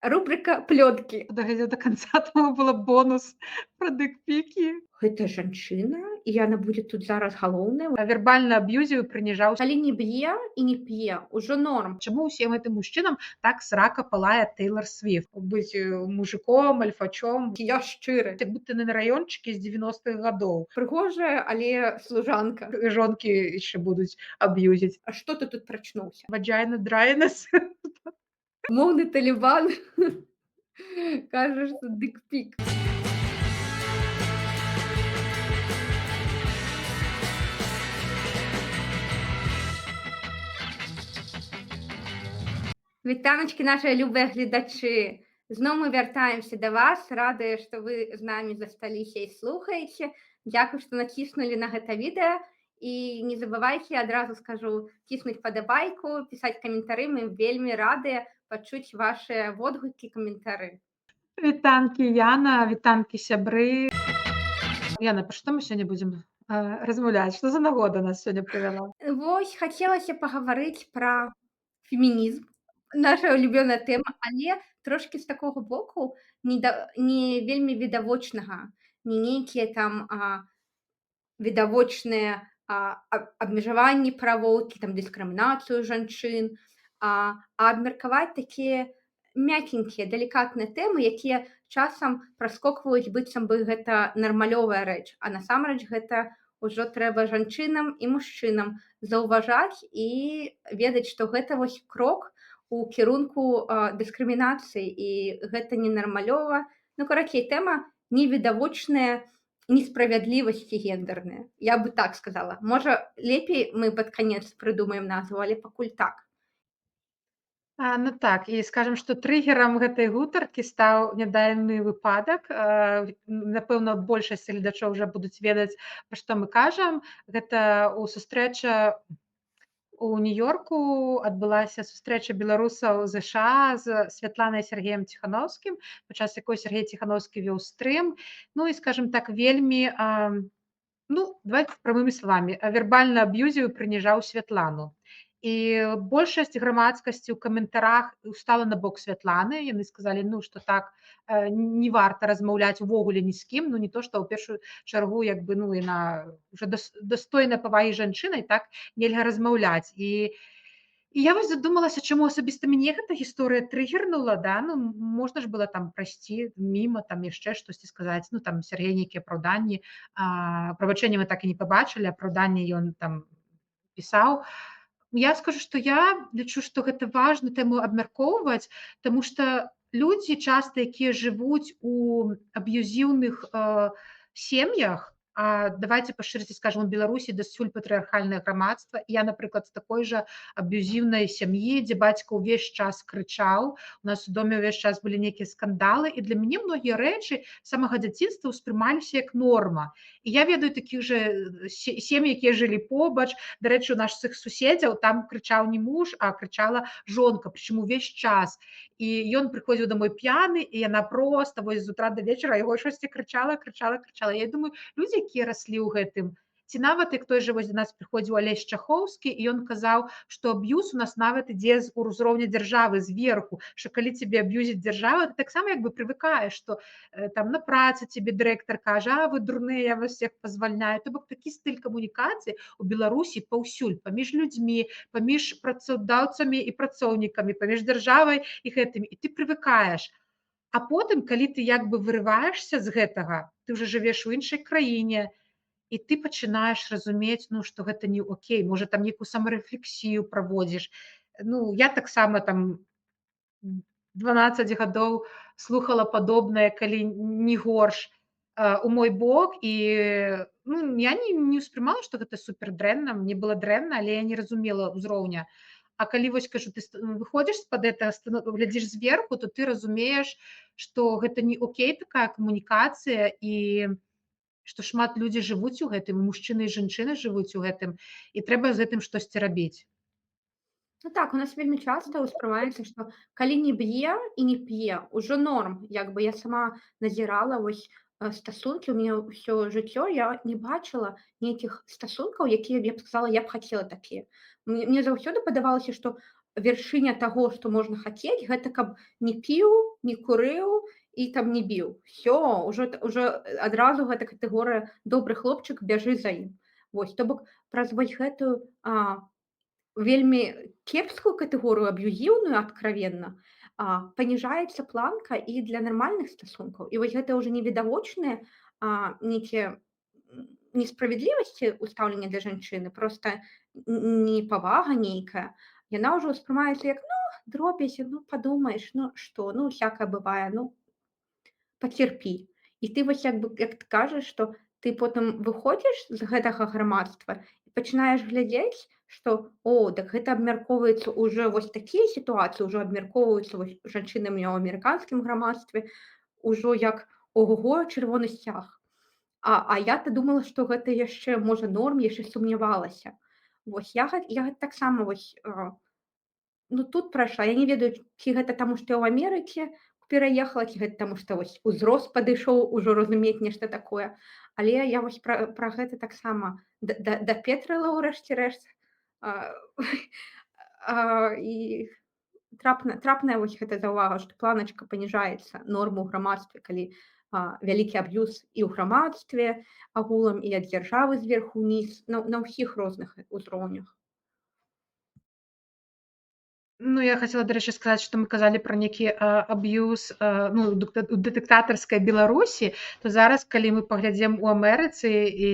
Рубрика "Плёткі". Доглядеў до канца, тому было бонус пра дыкпікі. Гэта жанчына, і яна будзе тут зараз галоўная. Вербальна аб'юзіў і прыніжаў. Калі не б'е і не п'е, ужо норм. Чаму ўсім гэтым мужчынам так срака палае Тэйлор Свіфт? Быць мужиком, альфачом. Я шчыры. Як будто на раёнчыкі з 90-х гадоў. Прыгожая, але служанка. Жонкі яшчэ будуць аб'юзіць. А што ты тут прачнуўся? Vagina dryness. Моўны талібан кажа, што дыкпік. Вітаначкі, нашыя любыя гледачы. Зноў мы вяртаемся да вас, радыя, што вы з намі засталіся і слухаеце. Дзякуй, што націснулі на гэта відэа. І не забывайце, адразу скажу, ціснуць падабайку, пісаць каментары. Мы вельмі радыя пачуць вашыя водгукі, каментары. Вітанкі, Яна, вітанкі, сябры. Яна, пра што мы сёння будзем размаўляць? Што за нагода нас сёння прывяла? Вось, хацелася пагаварыць пра фемінізм. Наша улюбёная тэма, але трошкі з такога боку не вельмі відавочнага. Не нейкія там відавочныя абмежаванні правоў ці там дыскрымінацыю жанчын, абмеркаваць такія мякенькія, далікатныя тэмы, якія часам праскокваюць, быццам бы гэта нармалёвая рэч, а насамрэч гэта ўжо трэба жанчынам і мужчынам заўважаць і ведаць, што гэта вось крок у кірунку дыскрымінацыі, і гэта ненармалёва. Ну, карацей, тэма невідавочная несправядлівасці гендерныя. Я бы так сказала. Можа, лепей мы пад канец прыдумаем назву, але пакуль так. Ну так, і скажам, што трыгерам гэтай гутаркі стаў нядаўны выпадак. Напэўна, большасць гледачоў уже будуць ведаць, пра што мы кажам. Гэта сустрэча у Нью-Йорку адбылася сустрэча беларусаў ЗША з Святланай Сергеем Ціханаўскім, падчас якой Сергей Ціханаўскі вёў стрым. Ну і, скажам так, вельмі, давайте прамымі словамі, вербальна аб'юзіў і прыніжаў Святлану. І большасць грамадскасці ў каментарах стала на бок Святланы. Яны сказалі, што так не варта размаўляць увогуле ні з кім, не то, што ў першую чаргу яна ўжо дастойна павагі жанчынай, так нельга размаўляць. І я вось задумалася, чаму асабіста мяне гэта гісторыя трыгернула, да? Можна ж было там прайсці міма, там яшчэ штосьці сказаць, там Сергей нейкія апраўданні, прабачэння мы так і не пабачылі, апраўданні ён там пісаў. Я скажу, што я лічу, што гэта важна тэму абмяркоўваць, таму што людзі часта, якія жывуць у аб'юзіўных сем'ях, давайте па шчырасці скажам, у Беларусі дасюль патрыархальнае грамадства. Я, напрыклад, з такой жа аб'юзіўнай сям'і, дзе бацька ўвесь час крычаў, у нас у доме ўвесь час былі нейкія скандалы, і для мяне многія рэчы самага дзяцінства ўспрымаліся як норма. І я ведаю такіх жа сем'і, якія жылі побач. Дарэчы, у нашых суседзяў там крычаў не муж, а крычала жонка, прычым увесь час. І ён прыходзіў домой п'яны, і яна проста вось з утра да вечара яго штосьці крычала. Я думаю, людзі, якія раслі ў гэтым, ці нават як той жа вось да нас прыходзіў Алесь Чахоўскі, і ён казаў, што аб'юз у нас нават ідзе з узроўня дзяржавы, зверху, што калі цябе аб'юзіць дзяржава, ты таксама прывыкаеш, што там на працы цябе дырэктар кажа, вы дурныя, я вас всех пазвальняю. То бок такі стыль камунікацыі ў Беларусі паўсюль, паміж людзьмі, паміж працаўдаўцамі і працоўнікамі, паміж дзяржавай і гэтымі, і ты прывыкаеш. А потым, калі ты вырываешся з гэтага, ты ўжо жывеш у іншай краіне, і ты пачынаеш разумець, што гэта не окей, можа там нейкую самарэфлексію праводзіш. Я таксама там 12 гадоў слухала падобнае, калі не горш, у мой бок, і я не ўспрымала, што гэта супер дрэнна, мне было дрэнна, але я не разумела ўзроўня. А калі вось кажу, ты выходзіш з-пад гэтага, глядзіш зверху, то ты разумееш, што гэта не окей такая камунікацыя, і што шмат людзей жывуць у гэтым, мужчыны і жанчыны жывуць у гэтым, і трэба з гэтым штосьці рабіць. Ну так, у нас вельмі часта ўспрымаецца, што калі не б'е і не п'е, ужо норм. Я сама назірала вось стасункі, у мяне ўсё жыццё, я не бачыла нейкіх стасункаў, якія б я б сказала, я б хацела такія. Мне заўсёды падавалася, што вяршыня таго, што можна хацець, гэта каб не піў, не курыў і там не біў. Усё, ўжо адразу гэта катэгорыя добры хлопчык, бяжы за ім. Вось, то бок праз вось гэтую вельмі кепскую катэгорыю, аб'юзіўную адкровенна, паніжаецца планка і для нармальных стасункаў. І вось гэта ўжо невідавочныя нейкія несправядлівасці ў стаўленні да жанчыны, проста непавага нейкая. Яна ўжо ўспрымаецца як, ну, дробязь, ну, падумаеш, ну што, ну, усякае бывае, ну, пацярпі. І ты вось як ты кажаш, што ты потым выходзіш з гэтага грамадства і пачынаеш глядзець, што дык гэта абмяркоўваецца ўжо вось такія сітуацыі ўжо абмяркоўваюцца вось жанчынамі ў амерыканскім грамадстве ўжо як ого-го, чырвоны сцяг. Я-то думала, што гэта яшчэ можа норм, яшчэ сумнявалася. Вось я таксама вось, ну, тут прайшла. Я не ведаю, ці гэта таму, што я ў Амерыцы пераехала, ці гэта таму, што вось узрост падышоў ужо разумець нешта такое. Але я вось пра гэта таксама дапетрыла ўрэшце рэшт. А, і трапная вось гэта заўвага, што планачка паніжаецца норму ў грамадстве, калі вялікі аб'юз і ў грамадстве агулам, і ад дзяржавы зверху ўніз, на ўсіх розных узроўнях. Ну, я хацела, дарэчы, сказаць, што мы казалі пра нейкі аб'юз ну, у дыктатарскай Беларусі, то зараз, калі мы паглядзім у Амерыцы, і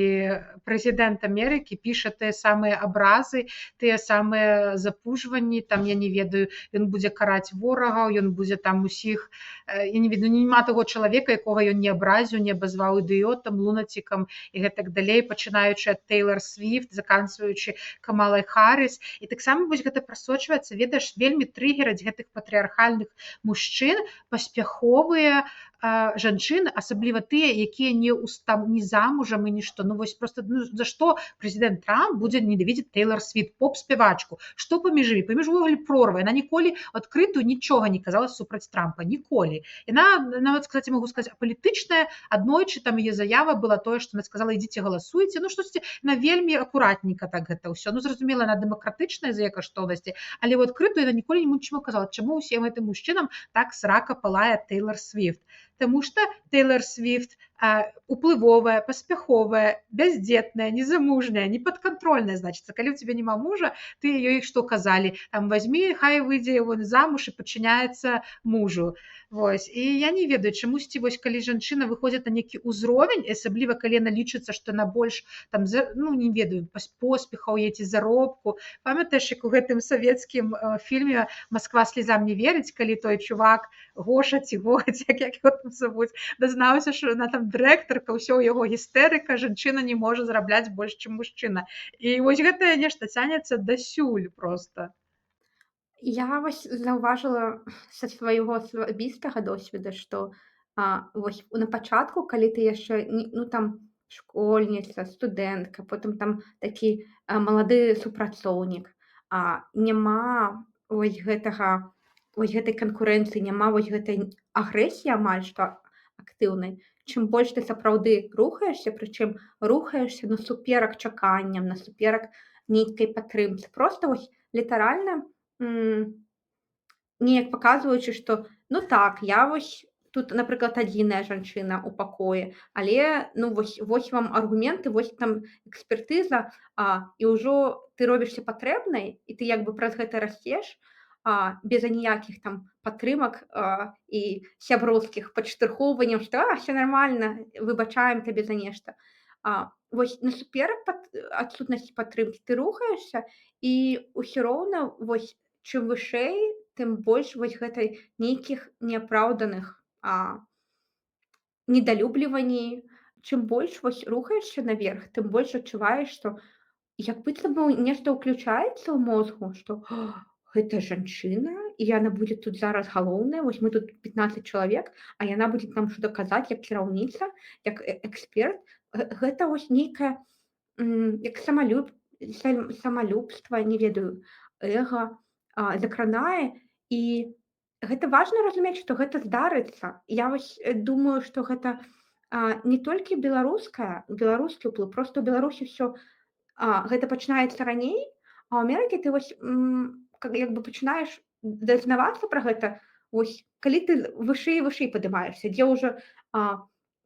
прэзідэнт Амерыкі піша тыя самыя абразы, тыя самыя запужванні, там, я не ведаю, ён будзе караць ворагаў, ён будзе там усіх, я не ведаю, няма таго чалавека, якога ён не абразіў, не абазваў ідыётам, лунацікам і гэтак далей, пачынаючы ад Тэйлар Свіфт, заканчваючы Камалай Харрыс. І таксама вось гэта прасочваецца, ведаеш, вельмі трыгераць гэтых патрыархальных мужчын паспяховыя жанчыны, асабліва тыя, якія не замужам і нішто. Ну вось проста, ну, за што прэзідэнт Трамп будзе ненавідзець Тэйлар Свіфт, поп-спявачку? Што паміж імі? Паміж увогуле прорва. Яна ніколі адкрытую нічога не казала супраць Трампа, ніколі. Яна нават, кстати, могу сказаць, палітычная, аднойчы там яе заява была тое, што яна сказала, ідзіце галасуйце, ну штосьці, яна вельмі акуратненька так гэта ўсё. Ну зразумела, яна дэмакратычная за яе каштоўнасці, але ў адкрытую яна ніколі нічого казала, чаму ўсім гэтым мужчынам так срака палае Тэйлар Свіфт. Таму што Тэйлар Свіфт уплывовая, паспяховая, бяздзетная, незамужняя, непадкантрольная, значыцца. Калі ў цябе няма мужа, ты ёй што казалі? Там вазьмі, хай выйдзе вон замуж і падчыняецца мужу. Вось. І я не ведаю, чамусьці, вось, калі жанчына выходзіць на нейкі ўзровень, асабліва калі яна лічыцца, што яна больш там, ну, не ведаю, поспехаў ці заробку. Памятаеш, як у гэтым савецкім фільме «Москва слезам не верыць», калі той чувак Гоша ці Гоць, як яго там завуць, дазнаўся, што яна там дырэктарка, ўсё ў яго гістэрыка, жанчына не можа зарабляць больш, чым мужчына. І вось гэтае нешта цянецца дасюль проста. Я вось заўважыла са свайго асабістага досведа, што вось на пачатку, калі ты яшчэ ну там школьніца, студэнтка, потым там такі малады супрацоўнік, няма вось гэтай канкурэнцыі, няма вось гэтай агрэсіі амаль што актыўнай. Чым больш ты сапраўды рухаешся, прычым рухаешся насуперак чаканням, насуперак нейкай падтрымцы. Проста вось літаральна неяк паказваючы, што ну так, я вось тут, напрыклад, адзіная жанчына ў пакоі, але ну вось вам аргументы, вось там экспертыза, і ўжо ты робішся патрэбнай, і ты як бы праз гэта расцеш, без аніякіх там падтрымак і сяброўскіх падштурхоўванняў, што ўсё нармальна, выбачаем табе за нешта. Вось насуперак адсутнасці падтрымкі ты рухаешся, і ўсё роўна вось чым вышэй, тым больш вось гэтай нейкіх неапраўданых недалюбліванні. Чым больш вось рухаешся наверх, тым больш адчуваеш, што як быццам бы нешта ўключаецца ў мозгу, што гэта жанчына, і яна будзе тут зараз галоўная, вось мы тут 15 чалавек, а яна будзе нам што даказаць як кіраўніца, як эксперт. Гэта вось нейкае як самалюбства, не ведаю, эга закранае, і гэта важна разумець, што гэта здарыцца. Я вось думаю, што гэта не толькі беларускі ўплыў, проста ў Беларусі ўсё гэта пачынаецца раней, а ў Амерыкі ты вось як бы пачынаеш дазнавацца пра гэта, вось калі ты вышэй і вышэй падымаешся, дзе ўжо,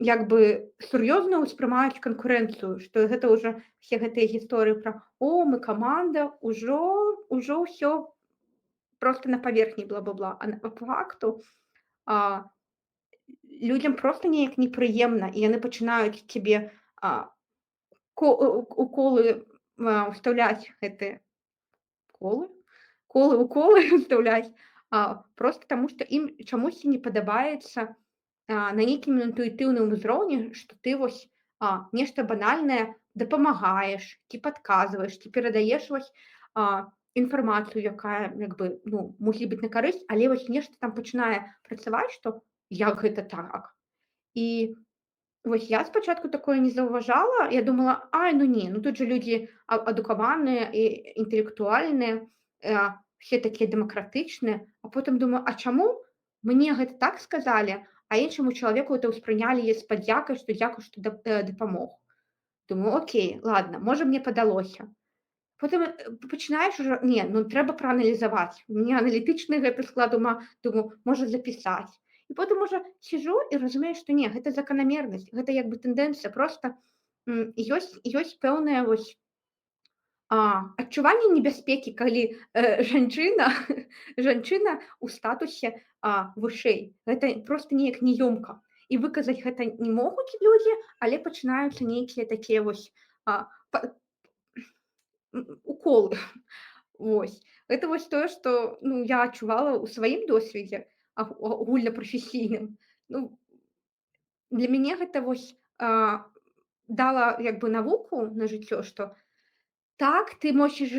як бы сур'ёзна ўспрымаюць канкурэнцыю, што гэта ўжо все гэтыя гісторыі пра: «О, мы каманда», ўжо ўсё просто на паверхні бла-бла-бла. А па факту, а, людзям проста неяк непрыемна, і яны пачынаюць цябе, уколы, ўстаўляць гэтыя колы? Уколы ўстаўляць, проста таму, што ім чамусьці не падабаецца, на нейкім інтуітыўным узроўні, што ты вось, нешта банальнае дапамагаеш, ці падказваеш, ці перадаеш вось, інфармацыю, якая як бы, ну, мусіць быць на карысць, але вось нешта там пачынае працаваць, што як гэта так? І вось я спачатку такое не заўважала. Я думала: «Ай, ну не, ну тут жа людзі адукаваныя і інтэлектуальныя, все такія дэмакратычныя». А потым думаю: «А чаму мне гэта так сказалі, а іншаму чалавеку это ўспрынялі з падзякай, што дзякуй, што дапамог». Думаю: «Окей, ладно, можа, мне падалося». Потым, пачынаеш ужо не, ну трэба прааналізаваць. Мне аналітычны гэты склад ума, думаю, можа запісаць. І потым ужо сіжу і разумею, што не, гэта заканамернасць, гэта як бы тэндэнцыя. Проста, ёсць пэўная вось, адчуванне небяспекі, калі, жанчына жанчына ў статусе, вышэй. Гэта проста неяк няёмка. І выказаць гэта не могуць людзі, але пачынаюцца нейкія такія вось, па уколы. Вось. Гэта вось тое, што, ну, я адчувала ў сваім досведзе агульнапрафесійным. Ну, для мяне гэта вось, дала як бы навуку на жыццё, што так, ты мусіш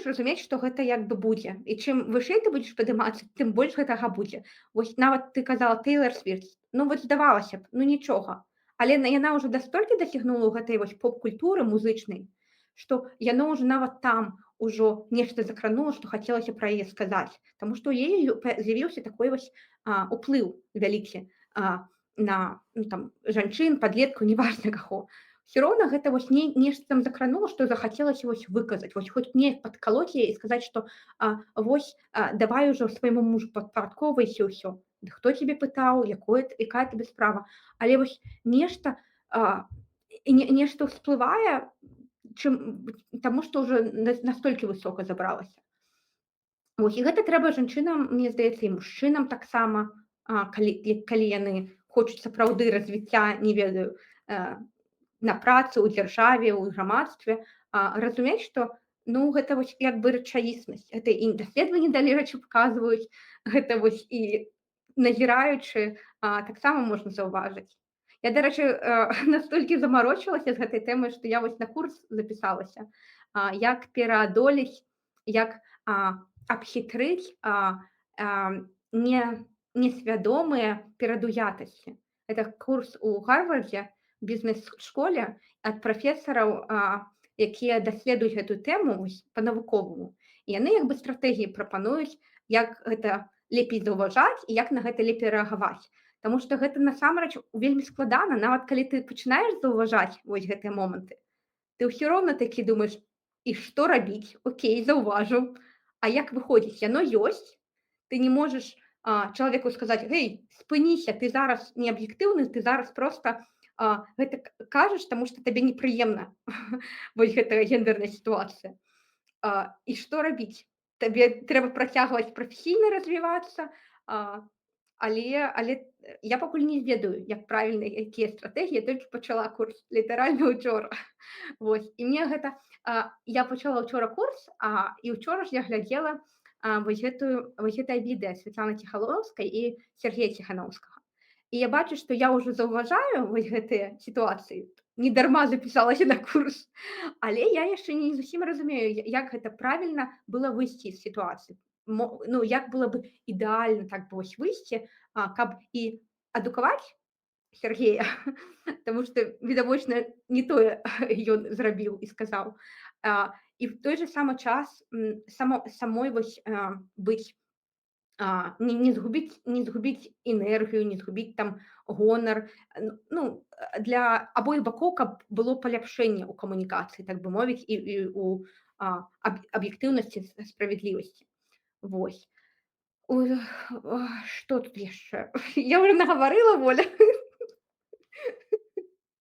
разумець, што гэта як бы будзе. І чым вышэй ты будзеш падымацца, тым больш гэтага будзе. Вось нават ты казала Тейлор Свіфт. Ну вось здавалася б, ну нічога. Але яна ўжо настолькі дасягнула ў гэтай вось поп-культуры музычнай, што яно ўжо нават там ужо нешта закранула, што хацелася пра яе сказаць. Таму што ў яе з'явіўся такой вось, уплыў вялікі, на, ну, там, жанчын, падлеткаў, неважна каго. Усё роўна гэта вось нешта там закранула, што захацелася вось выказаць, вось хоць неяк падкалоць яе і сказаць, што, вось, давай ужо свайму мужу падпарадкоўвайся і ўсё. Ды хто цябе пытаў, якая табе справа? Але вось нешта, нешта ўсплывае, таму што ўжо настолькі высока забралася. Вось, і гэта трэба жанчынам, мне здаецца, і мужчынам таксама, калі яны хочуць сапраўды развіцця, не ведаю, на працы, ў дзяржаве, ў грамадстве, разумець, што, ну, гэта вось як бы рэчаіснасць. Гэта і даследаванні далейшыя паказваюць, гэта вось і назіраючы, таксама можна заўважыць. Я, дарэчы, настолькі замарочылася з гэтай тэмай, што я вось на курс запісалася, як пераадолець, як, абхітрыць, несвядомыя перадуятасці. Это курс у Гарвардзе, бізнес-школе ад прафесараў, якія даследуюць гэту тэму вось па-навуковаму. І яны як бы стратэгіі прапануюць, як гэта лепей заўважаць і як на гэта лепей рэагаваць. Таму што гэта насамрэч вельмі складана, нават калі ты пачынаеш заўважаць вось гэтыя моманты, ты ўсё роўна такі думаеш: «І што рабіць? Окей, заўважыў. А як выходзіць? Яно ёсць». Ты не можаш, чалавеку сказаць: «Гэй, спыніся, ты зараз не аб'ектыўны, ты зараз проста, гэта кажаш, таму што табе непрыемна вось гэтая гендэрная сітуацыя». І што рабіць? Табе трэба працягваць прафесійна развівацца, але я пакуль не ведаю, як правільна, якія стратэгіі, я толькі пачала курс літаральна учора. Вось. І мне гэта, я пачала учора курс, і учора ж я глядзела, вось гэтае відэа Святланы Ціхановскай і Сергея Ціхановскага. І я бачу, што я ўжо заўважаю вось гэтыя сітуацыі. Недарма запісалася на курс. Але я яшчэ не зусім разумею, як гэта правільна была выйсці з сітуацыі. Ну, як было бы ідэальна так бы вось выйсці, каб і адукаваць Сергея, таму што, відавочна, не тое ён зрабіў і сказаў. І в той же самы час, самой вось, быць, не згубіць энергію, не згубіць там гонар. Ну, для абоіх бакоў, каб было паляпшэнне ў камунікацыі, так бы мовіць, і ў аб'ектыўнасці, справядлівасці. Вось. Ой, што тут яшчэ? Я ўжо нагаварыла, Воля.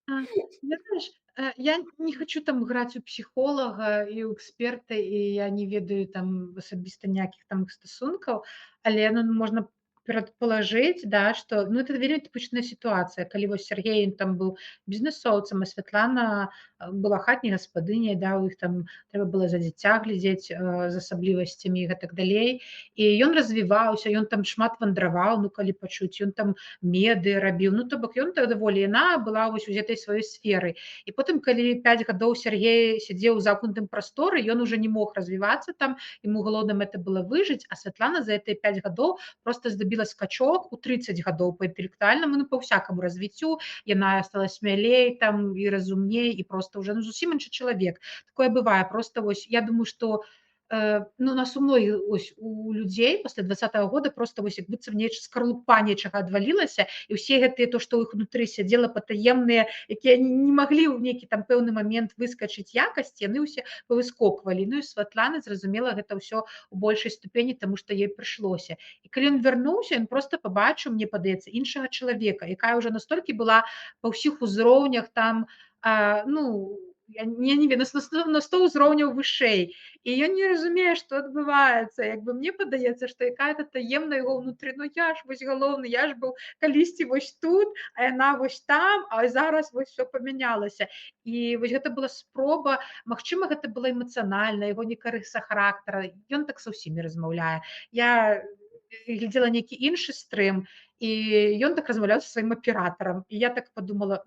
А, Ведаеш, я не хочу там граць у псіхолага і ў эксперта, і я не ведаю там асабіста ніякіх там іх стасункаў, але ну, можна прадпалажыць, да, што ну, это вельмі тыпічная сітуацыя, калі вось Сергей ён там быў бізнэсоўцам, а Святлана была хатняй гаспадыняй, да, у іх там трэба было за дзіця глядзець з асаблівасцямі і гэтак далей. І ён развіваўся, ён там шмат вандраваў, ну калі пачуць, ён там меды рабіў, ну то бок ён даволі яна была вось у гэтай сваёй сферы. І потым калі 5 гадоў Сергей сядзеў у замкнутым прасторы, ён уже не мог развівацца там, ему галоўным это было выжыць, а Святлана за гэтыя 5 гадоў просто здабіла скачок у 30 гадоў па інтэлектуальнаму, ну па ўсякаму развіццю, яна стала смялей там і разумней і просто уже ну, зусім іншы чалавек. Такое бывае просто вось я думаю, што ну, у нас у многіх ось у людзей пасля 20-го года просто вось як быццам скарлупа нечага адвалілася і ўсе гэтыя то, што ў іх унутры сядзела патаемныя, якія не маглі ў нейкі там пэўны момент выскачыць якасці, яны ўсе павыскоквалі. Ну і Святланы зразумела гэта ўсё у большай ступені, таму што ёй прыйшлося. І калі ён вярнуўся, ён просто пабачыў, мне падаецца, іншага чалавека, якая ўжо настолькі была па ўсіх узроўнях там ну я не ведаю на 100 ўзроўняў вышэй. І ён не разумее, што адбываецца. Як бы мне падаецца, што якая-то таемна яго ўнутры, ну я ж вось галоўны, я ж быў калісьці вось тут, а яна вось там, а зараз вось всё памянялася. І вось гэта была спроба, магчыма, гэта была эмацыянальна, яго некая рыса характара. Ён так са ўсімі размаўляе. Я глядзела нейкі іншы стрым, і ён так размаўляў са сваім аператарам. І я так падумала,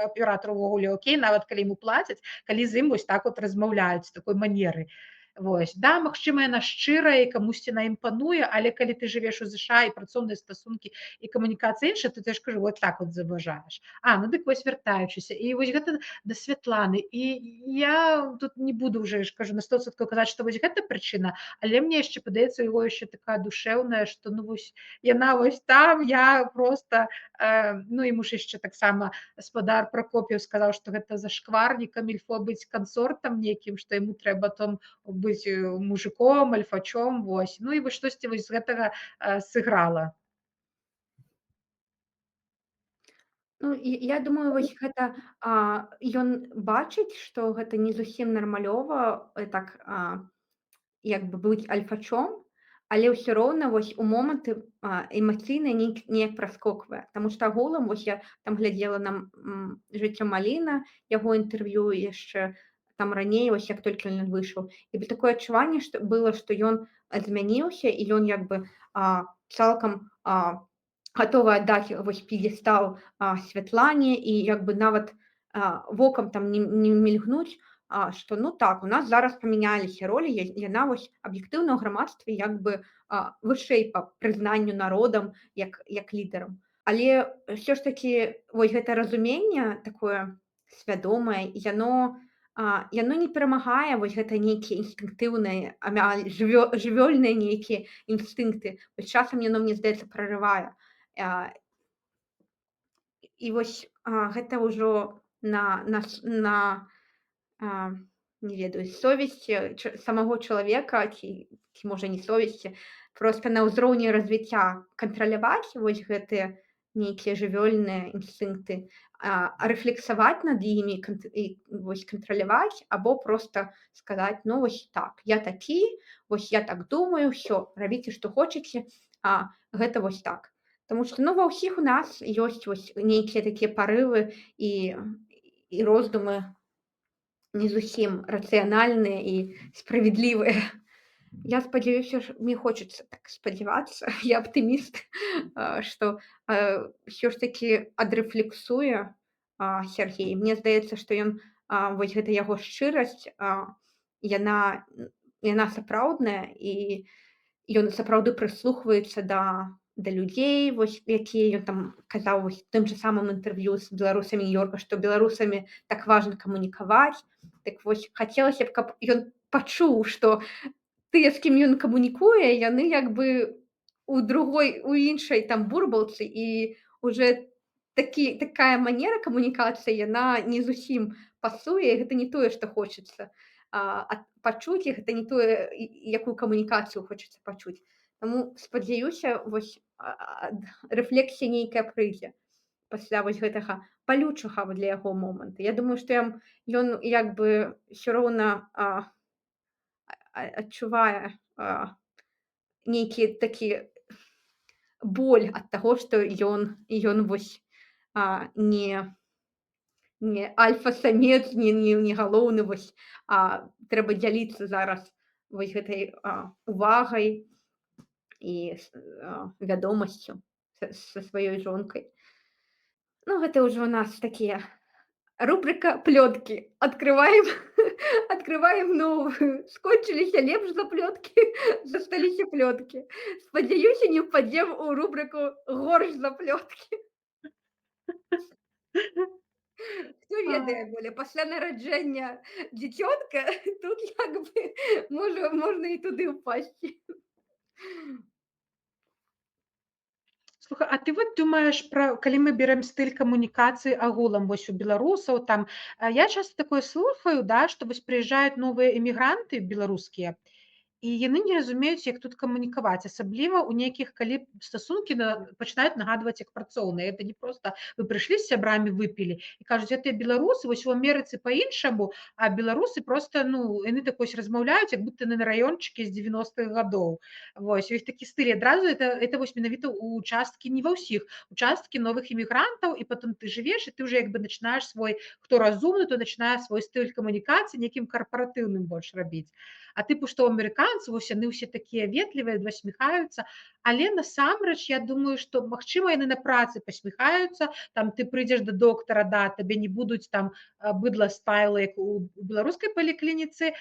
аператар увогуле окей, нават калі яму плацяць, калі з ім вось так вот размаўляюць з такой манеры. Вось. Да, магчыма, яна шчырая і камусьці на імпануе, але калі ты жывеш у ЗША і працоўныя стасункі і камунікацыя іншая, то ты ж кажу, вот так вот заважаеш. Ну дык вось вяртаючыся. І вось гэта да Святланы. І я тут не буду уже ж кажу на 100% казаць, што вось гэта прычына, але мне яшчэ падаецца у яго яшчэ такая душэўная, што ну вось яна вось там, я просто ну і муж яшчэ таксама гаспадар Пракоп'еў сказаў, што гэта зашкварнік, камільфо быць кансортам нейкім, што яму трэба там быць мужиком, альфачом, вось. Ну і вось штосьці вось з гэтага сыграла. Ну, і я думаю, вось гэта, ён бачыць, што гэта не зусім нармалёва, так, як бы быць альфачом, але ўсё роўна вось у моманты эмацыйна неяк праскоквае. Таму што агулам вось я там глядзела на жыццё Маліна, яго інтэрв'ю яшчэ там раней, вось як толькі ён выйшаў. І такое адчуванне, што было, што ён змяніўся і ён як бы цалкам гатовы аддаць вось п'едэстал Святлане і як бы нават вокам там не мільгнуць, што ну так, у нас зараз памяняліся ролі, яна вось аб'ектыўна ў грамадстве як бы вышэй па прызнанню народам як лідарам. Але ўсё ж такі вось гэта разуменне такое свядомае, яно не перамагае вось гэта нейкія інстынктыўныя амаль жывёльныя нейкія інстынкты. Вось часам яно, мне здаецца, прарывае. І вось гэта ўжо на не ведаю, совесці самого чалавека ці можа не совесці, проста на ўзроўні развіцця кантраляваць вось гэтыя нейкія жывёльныя інстынкты, рэфлексаваць над імі і вось кантраляваць або проста сказаць: ну вось так, я такі, вось я так думаю, ўсё, рабіце што хочаце, гэта вось так. Таму што ну ва ўсіх у нас ёсць вось нейкія такія парывы і роздумы не зусім рацыянальныя і справядлівыя. Я спадзяюся, мне хочацца так спадзявацца, я аптыміст, што ўсё ж такі адрэфлексуе Сергей. Мне здаецца, што ён вось гэта яго шчырасць, яна сапраўдная і ён сапраўды прыслухваецца да людзей, вось якія ён там казаў вось тым жа самым інтэрв'ю з беларусамі Нью-Йорка, што беларусамі так важна камунікаваць. Дык вось хацелася б, каб ён пачуў, што тыя, з кім ён камунікуе, яны як бы у іншай там бурбалцы і уже такая манера камунікацыі, яна не зусім пасуе, і гэта не тое, што хочацца. пачуць, і гэта не тое, якую камунікацыю хочацца пачуць. Таму спадзяюся, вось рэфлексія нейкая прыйдзе пасля вось гэтага балючага для яго моманту. Я думаю, што ён як бы ўсё роўна адчувае нейкі такі боль ад таго, што ён вось не альфа-самец, не галоўны вось, трэба дзяліцца зараз вось гэтай увагай і вядомасцю са сваёй жонкай. Ну, гэта ўжо у нас такія рубрика "Плётки". Открываем открываем новую. Скончыліся лепш за плёткі, засталіся плёткі. Спадзяюся, не ўпадзем у рубрыку "Горш за плёткі". Хто ведае, Оля, пасля нараджэння дзіцёнка тут як бы можна і туды ўпасці. Слухай, а ты вот думаешь пра калі мы берем стыль камунікацыі агулам вось у беларусаў там, я часта такое слухаю, да, што вось прыязджаюць новыя эмігранты беларускія, і яны не разумеюць, як тут камунікаваць, асабліва ў нейкіх, калі стасункі пачынаюць нагадваць як працоўныя. Это не проста вы прыйшлі з сябрамі, выпілі і кажуць, гэтыя беларусы, вось у Амерыцы па-іншаму, а беларусы проста, ну, яны так вось размаўляюць, як будто яны на раёнчыкі з 90-х гадоў. Вось, у іх такі стыль. Адразу это вось менавіта ў участкі, не ва ўсіх, участкі новых імігрантаў, і потым ты жывеш, і ты уже як бы начинаешь свой, хто разумны, то начинае свой стыль камунікацыі нейкім карпаратыўным больш рабіць. А тыпу, што ў амерыканцаў вось яны ўсе такія ветлівыя, насміхаюцца, але насамрэч я думаю, што магчыма яны на працы пасміхаюцца, там ты прыйдзеш да доктара, да, табе не будуць там быдла стайла, як у беларускай паліклініцы,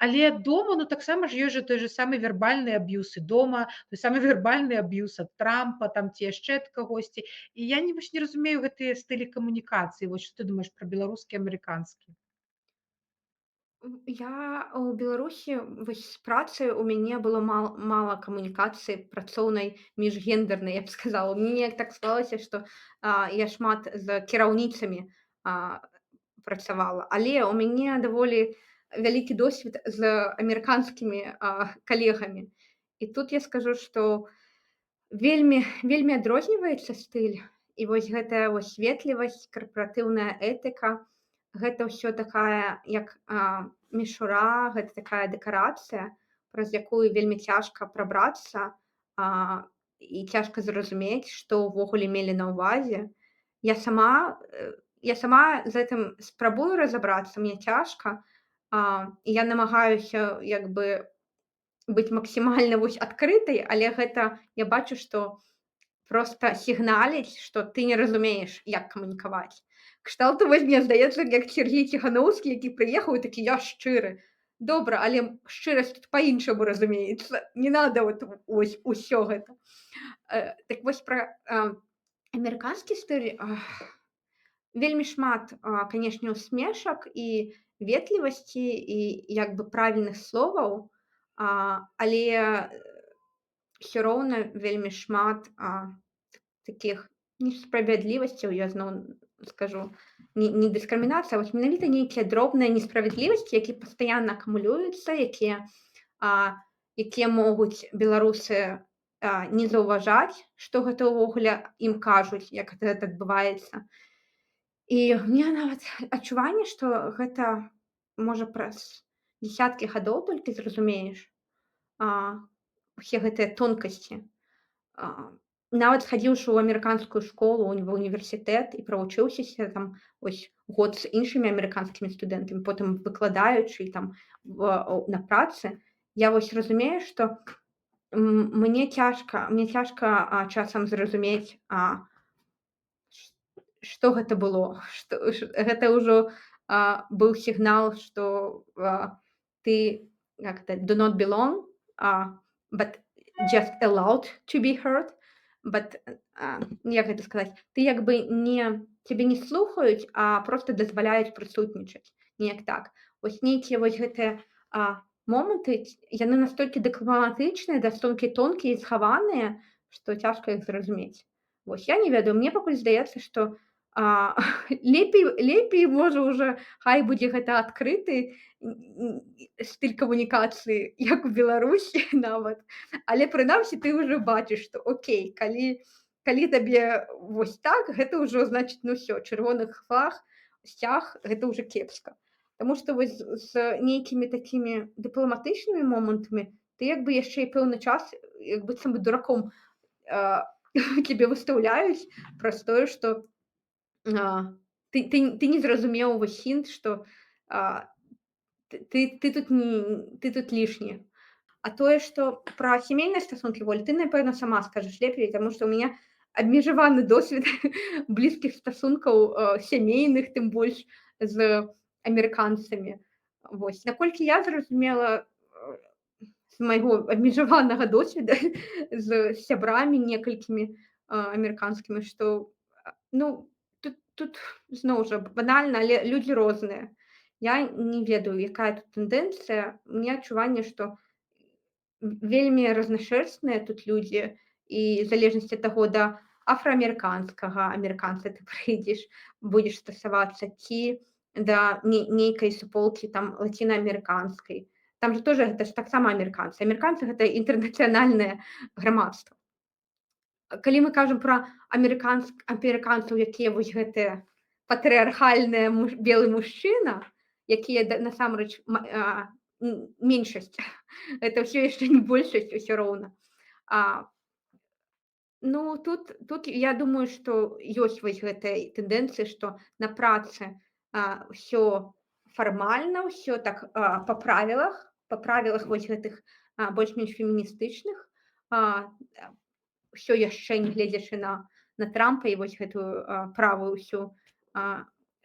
але дома, ну таксама ж ёсць жа той же самы вербальны аб'юз і дома, той самы вербальны аб'юз ад Трампа, там ці яшчэ ад кагосьці. І я вось не разумею гэтыя стылі камунікацыі. Вось што ты думаеш пра беларускі, амерыканскі? Я ў Беларусі вось з працай у мяне было мала камунікацыі працоўнай міжгендернай, я б сказала. Мне неяк так склалася, што я шмат з кіраўніцамі працавала, але ў мяне даволі вялікі досвед з амерыканскімі калегамі. І тут я скажу, што вельмі адрозніваецца стыль, і вось гэтая вось ветлівасць, карпаратыўная этыка, гэта ўсё такая як мішура, гэта такая дэкарацыя, праз якую вельмі цяжка прабрацца, і цяжка зразумець, што ўвогуле мелі на ўвазе. Я сама з гэтым спрабую разабрацца, мне цяжка, і я намагаюся як бы быць максімальна вось адкрытай, але гэта я бачу, што проста сігналіць, што ты не разумееш, як камунікаваць. Кшталту вось мне здаецца, як Сергей Ціханаўскі, які прыехаў і такі: "Я шчыры". Добра, але шчырасць тут па-іншаму разумеецца. Не надо вот вось усё гэта. Так вось пра амерыканскі стыль вельмі шмат, канешне, усмешак і ветлівасці і як бы правільных словаў, але ўсё роўна вельмі шмат такіх несправядлівасцяў, я зноў скажу, не дыскрымінацыя, а вось менавіта нейкія дробныя несправядлівасці, які пастаянна акумулююцца, якія могуць беларусы не заўважаць, што гэта ўвогуле ім кажуць, як гэта адбываецца. І мне нават адчуванне, што гэта можа праз дзесяткі гадоў толькі зразумееш усе гэтыя тонкасці. Нават схадзіўшы ў амерыканскую школу, ва ўніверсітэт і правучыўшыся там вось год з іншымі амерыканскімі студэнтамі, потым выкладаючы там на працы, я вось разумею, што мне цяжка часам зразумець, што гэта было, гэта ўжо быў сігнал, што ты як это do not belong, but just allowed to be heard. Як гэта сказаць, ты як бы цябе не слухаюць, а проста дазваляюць прысутнічаць, неяк так. Вось нейкія вось гэтыя моманты, яны настолькі дыпламатычныя, настолькі тонкія і схаваныя, што цяжка іх зразумець. Вось я не ведаю, мне пакуль здаецца, што А, лепей можа ўжо хай будзе гэта адкрыты стыль камунікацыі, як у Беларусі нават. Але прынамсі ты ўжо бачыш, што окей, калі табе вось так, гэта ўжо значыць, ну ўсё, чырвоны флаг, сцяг, гэта ўжо кепска. Таму што вось з нейкімі такімі дыпламатычнымі момантамі ты як бы яшчэ і пэўны час як быццам бы дураком а, цябе выстаўляюць праз тое, што а, ты не зразумеў вось хінт, што а, ты тут лішні. А тое, што пра сямейныя стасункі, Воль, ты, напэўна, сама скажаш лепей, таму што ў мяне абмежаваны досвед блізкіх стасункаў, сямейных, тым больш з амерыканцамі. Вось. Наколькі я зразумела, з майго абмежаванага досведа з сябрамі некалькімі, амерыканскімі, што, ну, тут зноў жа банальна, але людзі розныя. Я не ведаю, якая тут тэндэнцыя. У меня адчуванне, што вельмі разнашэрстныя тут людзі і в залежнасці ад таго, да афраамерыканскага амерыканца ты прыйдзеш, будзеш стасавацца ці да нейкай суполкі там лацінаамерыканскай. Там же тоже гэта ж таксама амерыканцы. Амерыканцы гэта інтэрнацыянальнае грамадства. Калі мы кажам пра амерыканцаў, якія вось гэтыя патрыархальныя белы мужчына, якія насамрэч меншасць, это ўсё яшчэ не большасць усё роўна. А, ну, тут я думаю, што ёсць вось гэтая тэндэнцыя, што на працы ўсё фармальна, ўсё так па правілах вось гэтых больш-менш феміністычных, а, ўсё яшчэ нягледзячы на Трампа і вось гэтую правую ўсю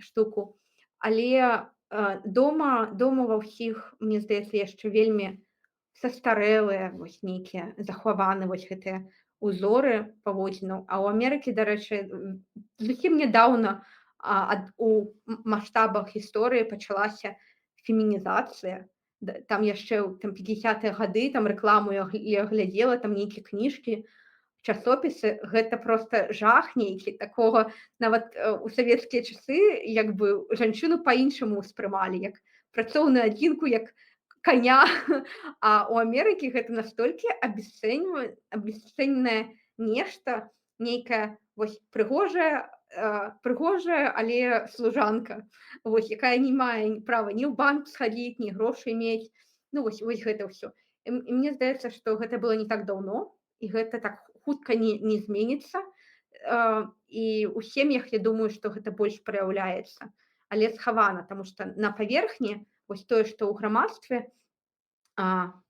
штуку. Але дома ва ўсіх, мне здаецца, яшчэ вельмі састарэлыя вось нейкія захаваны вось гэтыя узоры паводзінаў. А ў Амерыкі, дарэчы, зусім нядаўна у маштабах гісторыі пачалася фемінізацыя. Там яшчэ ў 50-е гады там рэкламу я глядзела, там нейкія кніжкі, часопісы, гэта проста жах нейкі. Такога нават у савецкія часы як бы жанчыну па-іншаму ўспрымалі, як працоўную адзінку, як каня. А ў Амерыкі гэта настолькі абесцэненае нешта, нейкая вось прыгожая, але служанка, вось, якая не мае права ні ў банк схадзіць, ні грошай мець. Ну вось гэта ўсё. І мне здаецца, што гэта было не так даўно, і гэта так хутка не зменіцца. І ў сем'ях я думаю, што гэта больш праяўляецца, але схавана, таму што на паверхні вось тое, што ў грамадстве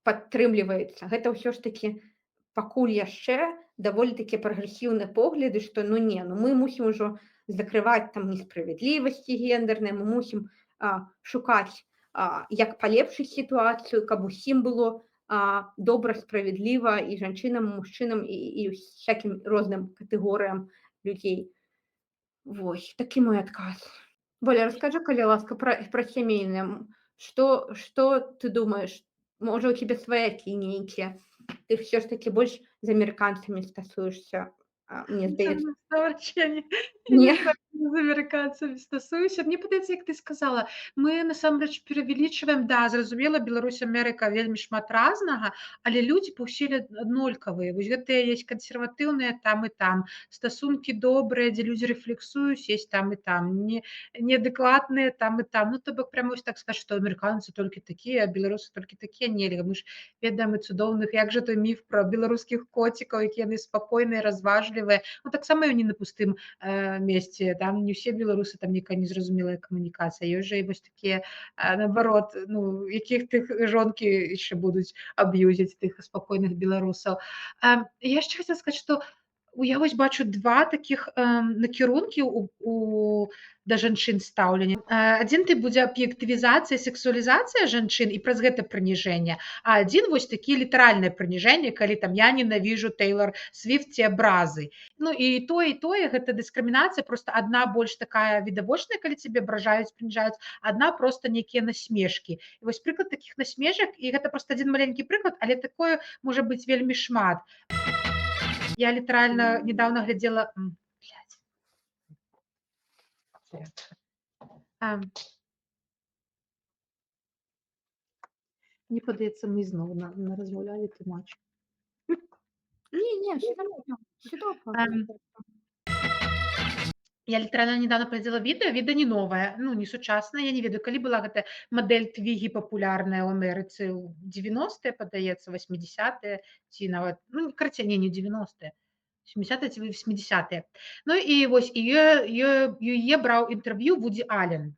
падтрымліваецца, гэта ўсё ж такі пакуль яшчэ даволі такі прагрэсіўныя погляды, што ну не, ну мы мусім ужо закрываць там несправядлівасці гендерныя, мы мусім шукаць, як палепшыць сітуацыю, каб усім было добра, справядліва і жанчынам, і мужчынам і всякім розным катэгорыям людзей. Вось такі мой адказ. Воля, раскажы, калі ласка, пра сямейнае. Што ты думаеш? Можа, у цябе сваякі нейкія? Ты ўсё ж такі больш з амерыканцамі стасуешся, мне здаецца. Вообще не Не? з амерыканцамі стасуюся. Мне падаецца, як ты сказала, мы насамрэч перавялічваем, да, зразумела, Беларусь, Амерыка вельмі шмат разнага, але людзі паўсюль аднолькавыя. Вось гэтыя ёсць кансерватыўныя там і там, стасункі добрыя, дзе людзі рэфлексуюць, ёсць там і там, неадэкватныя там і там. Ну, то бок прямо вось так сказаць, што амерыканцы толькі такія, а беларусы толькі такія, нельга. Мы ж ведаем і цудоўных, як жа той міф пра беларускіх коцікаў, якія яны спакойныя, разважлівыя. Ну, таксама не на пустым месцы. Там не ўсе беларусы, там нейкая незразумелая камунікацыя. Ёсць жа і вось такія, наадварот, ну, якіх тых жонкі яшчэ будуць аб'юзіць, тых спакойных беларусаў. Я яшчэ хацела сказаць, што я вось бачу два такіх накірункі да жанчын стаўлення. Адзін тып будзе аб'ектывізацыя, сексуалізацыя жанчын і праз гэта прыніжэнне, а адзін вось такі літаральнае прыніжэнне, калі там я ненавіжу Тэйлор Свіфт ці абразы. Ну і тое гэта дыскрымінацыя, проста адна больш такая відавочная, калі цябе абражаюць, прыніжаюць, адна проста нейкія насмешкі. І вось прыклад такіх насмешак, і гэта проста адзін маленькі прыклад, але такое можа быць вельмі шмат. Я літаральна недавно глядзела порядку. А, Мені подається, ми знову розмовляли too much. Не-не, всё нормально, всё добре. Ам, я літаральна недавно паглядзела відэа не новае, ну, не сучаснае, я не ведаю, калі была гэта мадэль Твігі папулярная ў Амерыцы ў 90-е, падаецца, 80-е ці нават, ну, карацей, не 90-е, 70-е ці 80-е. Ну і вось яе браў інтэрв'ю Вуді Ален.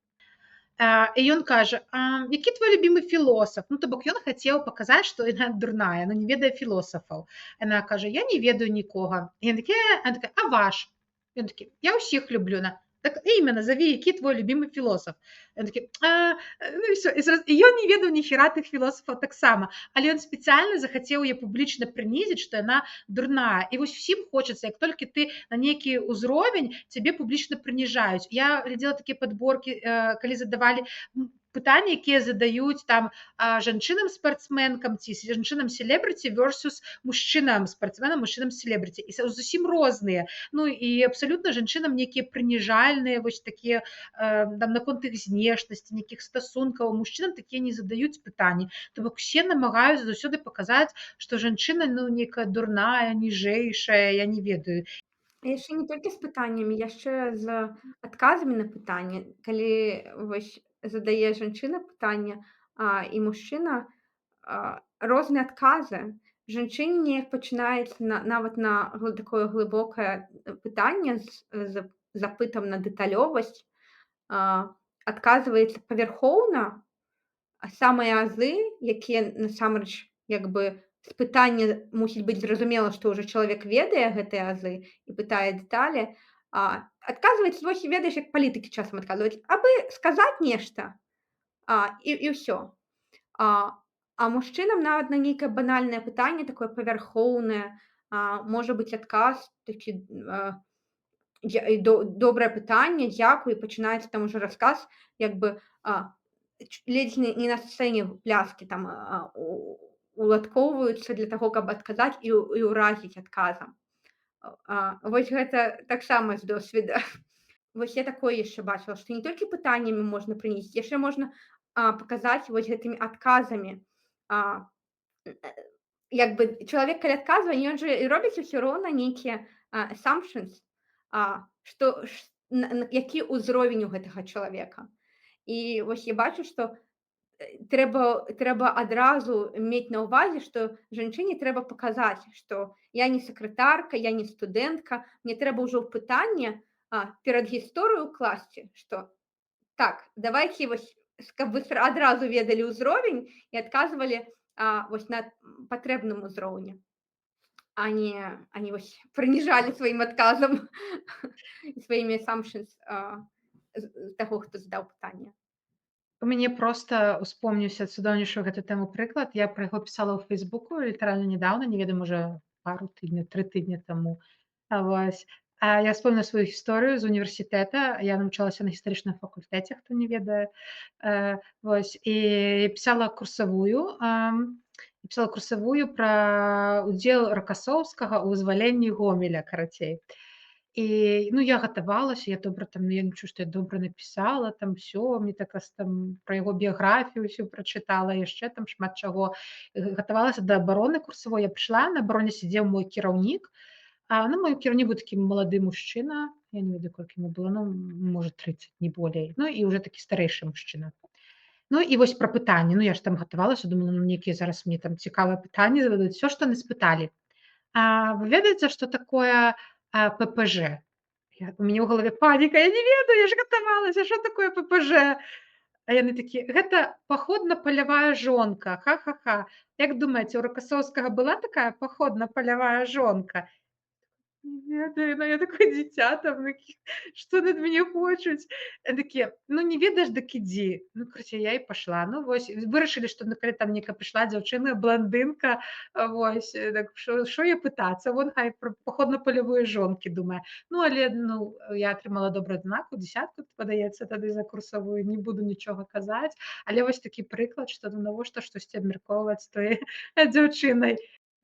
І ён кажа: які твой любімы філосаф? Ну, то бок ён хацеў паказаць, што яна дурная, ну, не ведае філосафаў. Яна кажа: я не ведаю нікога. І яна такая: а ваш? Ён такі: я ўсіх люблю. Яна: так імя назаві, які твой любімы філосаф. Ён такі: ну і всё. І ён не ведаў ніхера тых філосафаў таксама, але ён спецыяльна захацеў яе публічна прынізіць, што яна дурная. І вось усім хочацца, як толькі ты на нейкі ўзровень, цябе публічна прыніжаюць. Я глядзела такія падборкі, калі задавалі пытанні, якія задаюць там жанчынам-спартсменкам ці жанчынам-селебрыці versus мужчынам-спартсменам, мужчынам-селебрыці. І зусім розныя. Ну і абсалютна жанчынам нейкія прыніжальныя, вось такія там наконт іх знешнасці, нейкіх стасункаў. Мужчынам такія не задаюць пытанні. То бок усе намагаюцца заўсёды паказаць, што жанчына, ну, нейкая дурная, ніжэйшая, я не ведаю. Яшчэ не толькі з пытаннямі, яшчэ з адказамі на пытанні. Калі вось задае жанчына пытанне, і мужчына, розныя адказы. Жанчыне неяк пачынаецца нават на такое глыбокае пытанне з запытам на дэталёвасць, адказваецца павярхоўна, а самыя азы, якія насамрэч як бы з пытання мусіць быць зразумела, што ўжо чалавек ведае гэтыя азы і пытае дэталі, адказваецца, вось ведаеш, як палітыкі часам адказваюць, абы сказаць нешта, і ўсё. А, а мужчынам нават на нейкае банальнае пытанне, такое павярхоўнае, можа быць адказ такі, добрае пытанне, дзякуй, і пачынаецца там ужо расказ, як бы, ледзь не на сцэне пляскі там, уладкоўваюцца для таго, каб адказаць і ўразіць адказам. Вось гэта таксама з досведа. Вось я такое яшчэ бачыла, што не толькі пытаннямі можна прынесці, яшчэ можна, паказаць вось гэтымі адказамі. А, як бы чалавек, калі адказвае, ён жа і робіць усё роўна нейкія, assumptions, што які ўзровень у гэтага чалавека. І вось я бачу, што трэба адразу мець на ўвазе, што жанчыне трэба паказаць, што я не сакратарка, я не студэнтка. Мне трэба ўжо ў пытанне, перад гісторыю ўкласці, што так, давайце вось, каб вы адразу ведалі ўзровень і адказвалі, вось на патрэбным узроўні, а не вось прыніжалі сваім адказам сваімі assumptions, таго, хто задаў пытанне. У мяне проста успомніўся цудоўнейшы гэты тэму прыклад. Я пра яго пісала ў Фейсбуку літаральна нядаўна, не ведаю, можа, пару тыдняў, 3 тыдні таму. Вось. Я вспомніла сваю гісторыю з універсітэта. Я навучалася на гістарычным факультэце, хто не ведае. Вось. І пісала курсавую пра ўдзел Ракасоўскага ў вызваленні Гомеля, карацей. І, ну, я гатавалася, я добра там, я лічу, што я добра напісала, там ўсё, мне так там пра яго біяграфію ўсю прачытала, яшчэ там шмат чаго. Гатавалася да абароны курсавой. Я прыйшла, на абароне сядзеў мой кіраўнік. Ну, мой кіраўнік быў такі малады мужчына, я не ведаю, колькі яму было, ну, можа, 30, не болей. Ну, і ўжо такі старэйшы мужчына. Ну, і вось пра пытанні. Ну, я ж там гатавалася, думала, ну, нейкія зараз мне там цікавыя пытанні зададуць, усё, што яны спыталі. Вы ведаеце, што такое ППЖ? У мяне ў галаве паніка, я не ведаю, я ж гатавалася, што такое ППЖ? А яны такі: гэта паходна-палявая жонка, ха-ха-ха. Як думаеце, у Ракасоўскага была такая паходна-палявая жонка? Не ведаю, ну, я такое дзіця там, што ад мяне хочуць? Такія: ну, не ведаеш, дык ідзі. Ну, карацей, я і пашла. Ну, вось, вырашылі, што, ну, калі там нейкая прыйшла дзяўчына, бландынка, вось, так што я пытацца? Вон хай пра паходна-палявыя жонкі думае. Ну, але, ну, я атрымала добрую адзнаку, 10, падаецца, тады за курсавую, не буду нічога казаць. Але вось такі прыклад, што, ну, навошта штосьці абмяркоўваць з той дзяўчынай.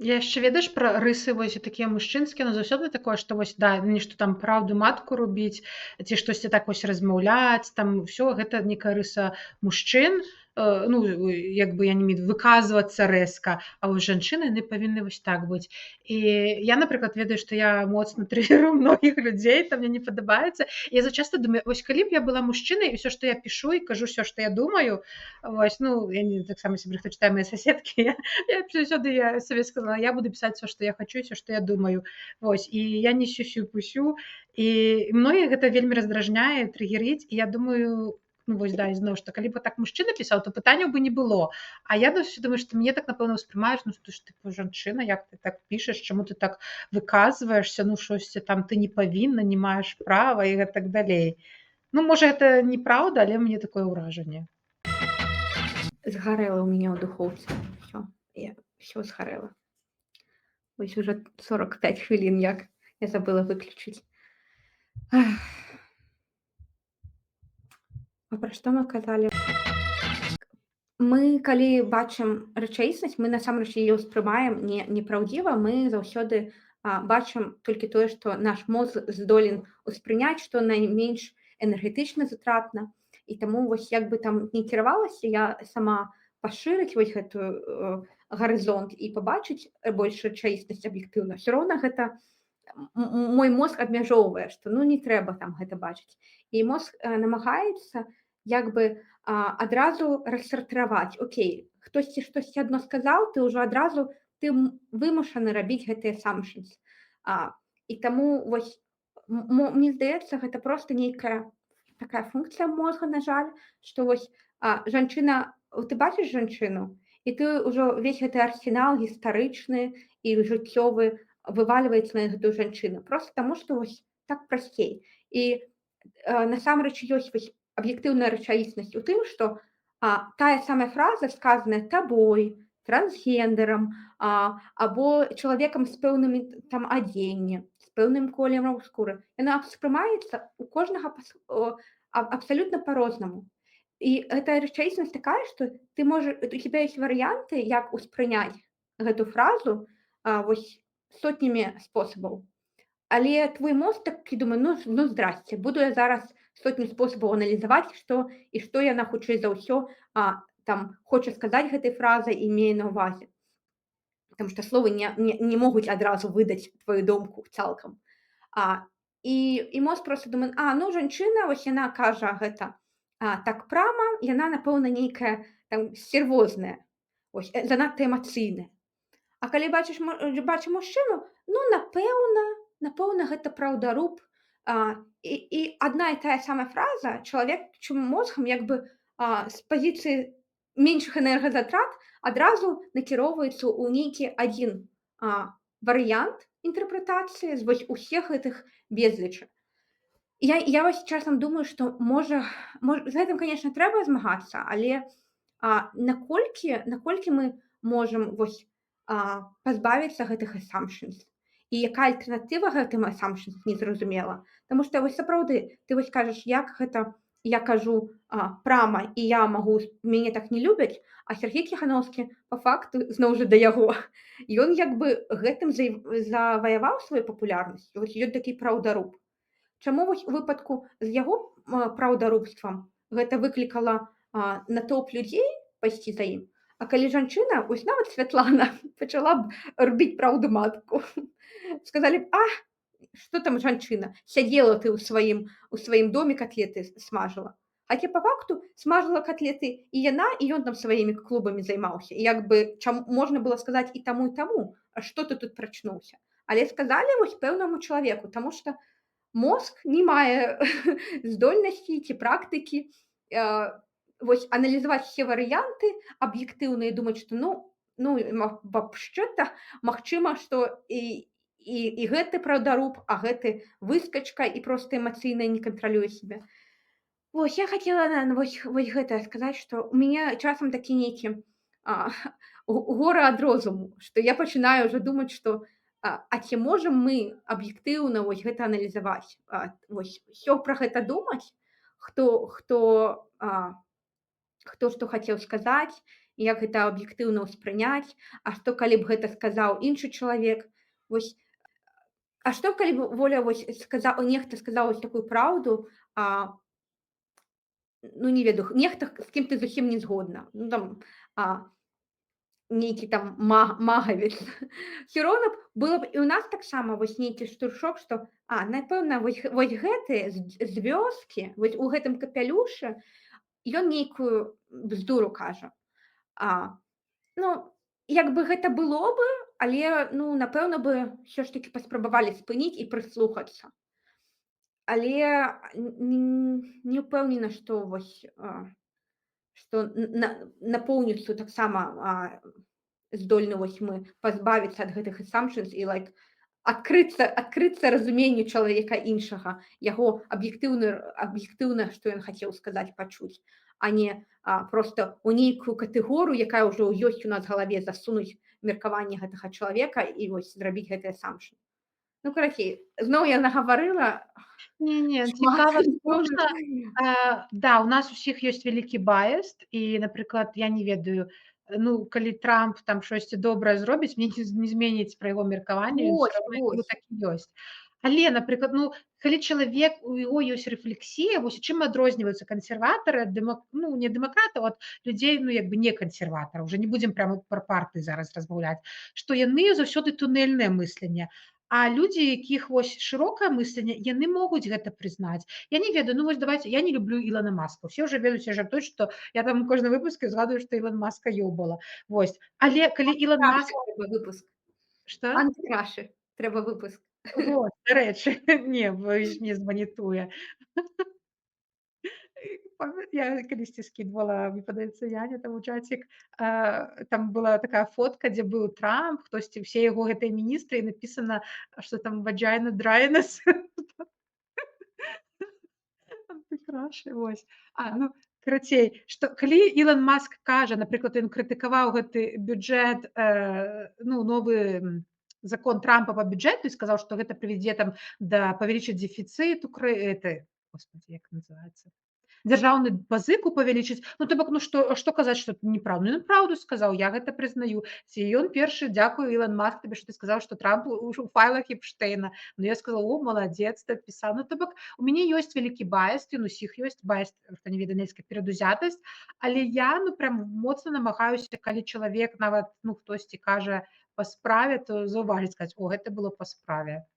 Я яшчэ ведаеш пра рысы вось такія мужчынскія, ну заўсёды такое, што вось да, нешта там праўду матку рубіць, ці штосьці так вось размаўляць, там ўсё гэта некая рыса мужчын. Ну, як бы я не мею выказвацца рэзка, а вось жанчыны яны павінны вось так быць. І я, напрыклад, ведаю, што я моцна трыгерую многіх людзей, там мне не падабаецца. Я зачаста думаю, вось калі б я была мужчынай, і ўсё, што я пішу і кажу ўсё, што я думаю, вось, ну, я не таксама сябе, хто чытае мае суседкі, я заўсёды я сабе сказала, я буду пісаць усё, што я хачу, усё, што я думаю. Вось, і я не сюсю-пусю. І многіх гэта вельмі раздражняе, трыгерыць. І я думаю, ну вось да, і зноў ж, калі б так мужчына пісаў, то пытанняў бы не было. А я думаю, што мне так, напэўна, ўспрымаеш, ну ты ж тыпу жанчына, як ты так пішаш, чаму ты так выказваешся, ну шосьці там ты не павінна, не маеш права і гэтак далей. Ну, можа, гэта неправда, але мне такое ўражанне. Сгорело у меня в духовці. Все, я все сгорело. Ось уже 45 хвилин, як я забыла выключить. Ах. А пра што мы казалі? Мы, калі бачым рэчаіснасць, мы насамрэч яе ўспрымаем непраўдзіва, мы заўсёды бачым толькі тое, што наш мозг здолен успрыняць, што найменш энергетычна затратна. І таму вось як бы там не кіравалася я сама пашырыць вось гэтую гарызонт і пабачыць больш рэчаіснасць аб'ектыўна. Усё роўна гэта мой мозг абмяжоўвае, што ну не трэба там гэта бачыць. І мозг намагаецца як бы адразу рассартраваць. Окей, хтосьці штосьці адно сказаў, ты ўжо адразу ты вымушаны рабіць гэтыя assumptions. І таму вось мне здаецца, гэта проста нейкая такая функція мозга, на жаль, што вось жанчына, ты бачыш жанчыну, і ты ўжо увесь гэты арсенал гістарычны і жыццёвы вывальваецца на гэтую жанчыну. Проста таму, што вось так прасцей. І насамрэч ёсць вось аб'ектыўная рэчаіснасць у тым, што тая самая фраза, сказаная табой, трансгендерам, або чалавекам з пэўнымі там адзеннем, з пэўным колерам скуры, яна ўспрымаецца у кожнага абсалютна па-рознаму. І гэта рэчаіснасць такая, што у тебя ёсць варыянты, як успрыняць гэту фразу вось сотнямі спосабаў. Але твой мозг такі думае, ну здрасце, буду я зараз сотню спосабаў аналізаваць, што яна хутчэй за ўсё там хоча сказаць гэтай фразай і мее на ўвазе. Таму што словы не могуць адразу выдаць тваю думку цалкам. І мозг проста думае, ну жанчына, вось яна кажа гэта так прама, яна, напэўна, нейкая там сцервозная, занадта эмацыйная. А калі бачым мужчыну, ну напэўна, гэта праўдаруб. І адна і тая самая фраза чалавечым мозгам як бы з пазіцыі меншых энергазатрат адразу накіроўваецца ў нейкі адзін варыянт інтэрпрэтацыі з вось усіх гэтых безлічы. Я вось часам думаю, што можа з гэтым, канечне, трэба змагацца, але наколькі мы можам вось пазбавіцца гэтых assumptions. І якая альтэрнатыва гэтым assumptions, незразумела. Таму што вось сапраўды ты вось кажаш, як гэта я кажу прама, і я магу, мяне так не любяць, а Сергей Ціханаўскі па факту зноў жа да яго. Ён як бы гэтым заваяваў сваю папулярнасць. Вось ён такі праўдаруб. Чаму вось у выпадку з яго праўдарубствам гэта выклікала натоўп людзей пайсці за ім? А калі жанчына, вось нават Святлана пачала б рубіць праўду матку, сказалі б, што там жанчына, сядзела ты ў сваім доме, катлеты смажыла. Хаця па факту смажыла катлеты і яна, і ён там сваімі клубамі займаўся. І як бы можна было сказаць і таму, а што ты тут прачнуўся. Але сказалі вось пэўнаму чалавеку, таму што мозг не мае здольнасці ці практыкі вось аналізаваць усе варыянты аб'ектыўна і думаць, што вообще-то магчыма, што і гэты праўдаруб, а гэты выскачка і проста эмацыйна не кантралюе сябе. Вось я хацела вось гэта сказаць, што у мяне часам такі нейкі гора ад розуму, што я пачынаю ўжо думаць, што ці можам мы аб'ектыўна вось гэта аналізаваць, вось усё пра гэта думаць, хто што хацеў сказаць, і як гэта аб'ектыўна ўспрыняць, а што калі б гэта сказаў іншы чалавек. Вось, а што калі б воля вось нехта сказаў вось такую праўду, а, ну, не ведаю, нехта, з кім ты зусім не згодна. Ну, там, а, нейкі там магавец. Всё роўна было б і ў нас таксама вось нейкі штуршок, што, напэўна, вось гэты з вёскі, вось у гэтым капялюшы, ён нейкую бздуру кажа. А, ну, як бы гэта было бы, але, ну, напэўна бы ўсё ж такі паспрабавалі спыніць і прыслухацца. Але не ўпэўнена, што вось, што напоўніцтву таксама, здольны вось мы пазбавіцца ад гэтых assumptions і адкрыцца разуменню чалавека іншага, яго аб'ектыўна, што ён хацеў сказаць, пачуць, а не проста ў нейкую катэгорыю, якая ўжо ёсць у нас галаве, засунуць меркаванне гэтага чалавека і вось зрабіць гэты assumption. Ну, карацей, зноў я нагаварыла Не, шмат. цікава, тому што, да, у нас усіх ёсць вялікі баяс і, напрыклад, я не ведаю, ну, калі Трамп там штосьці добрае зробіць, мне не зменіць пра яго меркаванне, ён всё Вось, роўна ну, вось. так і ёсць. Але, напрыклад, ну, калі чалавек, у яго ёсць рэфлексія, вось чым адрозніваюцца кансерватары ад ну, не дэмакратаў, ад людзей, ну, як бы не кансерватараў, уже не будзем прямо пра партыі зараз размаўляць, што яны заўсёды тунэльнае мысленне. А людзі, якіх вось шырокае мысленне, яны могуць гэта прызнаць. Я не ведаю, ну вось давайте, я не люблю Ілона Маска. Усе ўжо ведаюць і жартуюць, што я там у кожным выпуску згадую, што Ілон Маска ёбала. Вось. Але калі Ілон Крашы Маск трэба выпуск. што? Антыкрашы трэба выпуск. Вот, дарэчы, не, бо ж мне званітуе. Я калісьці скідвала, мне падаецца, Яне там у чацік, там была такая фотка, дзе быў Трамп, хтосьці, усе яго гэтыя міністры, і напісана, што там vagina dryness. Антыкрашы, вось. Ну, карацей, што калі Ілон Маск кажа, напрыклад, ён крытыкаваў гэты бюджэт, ну, новы закон Трампа па бюджэту і сказаў, што гэта прывядзе там да павялічыць дэфіцыт господи, як называецца? Дзяржаўны пазыку павялічыць. Ну, то бок, ну што казаць, што неправду? Ну, ён праўду сказаў, я гэта прызнаю. Ці ён першы, дзякую, Ілон Маск, табе, што ты сказаў, што Трамп у файлах Эпштэйна. Ну, я сказала: "О, маладзец, ты адпісаў". Ну, то бок, у мяне ёсць вялікі баяс, ён усіх ёсць баяс, хто не ведае нейкая перадузятасць, але я, ну, прям моцна намагаюся, калі чалавек нават, ну, хтосьці кажа па справе, то заўважыць, сказаць: "О, гэта было па справе".